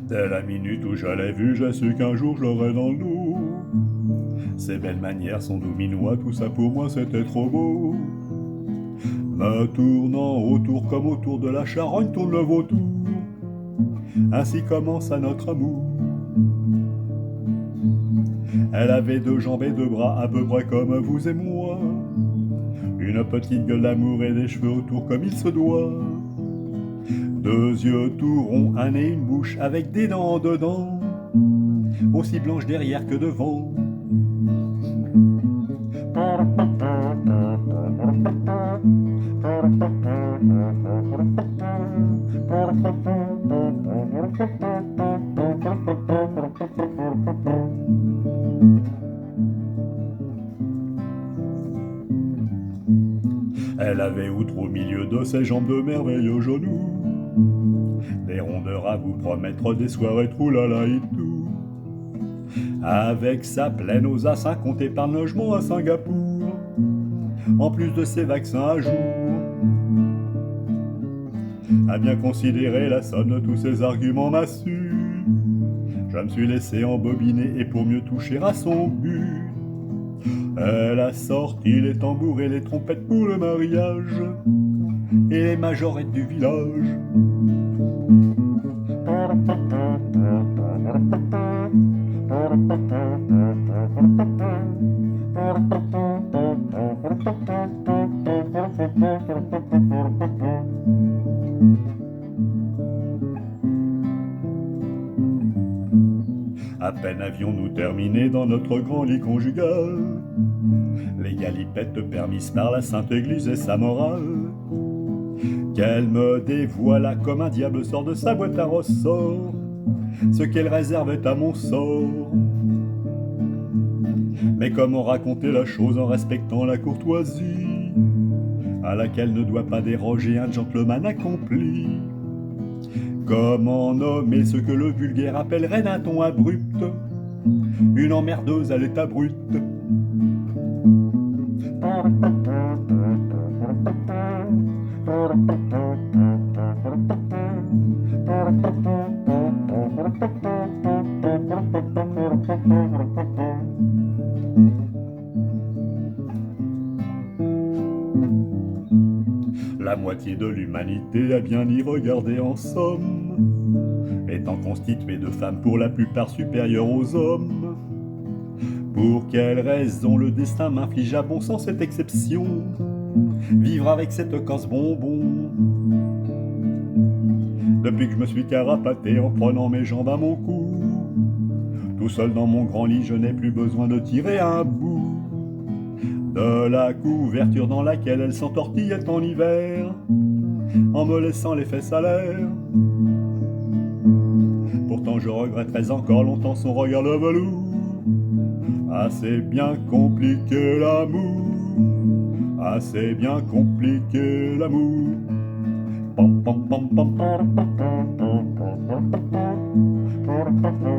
Dès la minute où je l'ai vu, j'ai su qu'un jour je l'aurais dans le dos. Ses belles manières, son doux minois, tout ça pour moi c'était trop beau. Me tournant autour comme autour de la charogne tourne le vautour. Ainsi commença notre amour. Elle avait 2 jambes et 2 bras, à peu près comme vous et moi. Une petite gueule d'amour et des cheveux autour comme il se doit. 2 yeux tout ronds, un nez, une bouche avec des dents dedans, aussi blanches derrière que devant. Elle avait outre au milieu de ses jambes de merveilleux genoux, des rondeurs à vous promettre, des soirées troulala et tout. Avec sa pleine aux as, un compte épargne logement à Singapour, en plus de ses vaccins à jour. À bien considérer la somme de tous ses arguments massus, je me suis laissé embobiner et pour mieux toucher à son but, elle a sorti les tambours et les trompettes pour le mariage et les majorettes du village. À peine avions-nous terminé dans notre grand lit conjugal, les galipettes permises par la Sainte Église et sa morale, qu'elle me dévoila comme un diable sort de sa boîte à ressort, ce qu'elle réservait à mon sort. Mais comment raconter la chose en respectant la courtoisie, à laquelle ne doit pas déroger un gentleman accompli? Comment nommer ce que le vulgaire appellerait d'un ton abrupt une emmerdeuse à l'état brut? La moitié de l'humanité, à bien y regarder en somme, étant constituée de femmes pour la plupart supérieures aux hommes. Pour quelle raison le destin m'inflige à bon sens cette exception? Vivre avec cette casse-bonbon. Depuis que je me suis carapaté en prenant mes jambes à mon cou, tout seul dans mon grand lit, je n'ai plus besoin de tirer un bout de la couverture dans laquelle elle s'entortillait en hiver, en me laissant les fesses à l'air. Pourtant je regretterais encore longtemps son regard de velours. Ah, c'est bien compliqué l'amour, ah, c'est bien compliqué l'amour. Pam, pam, pam, pam, pam, pam, pam, pam, pam, pam, pam.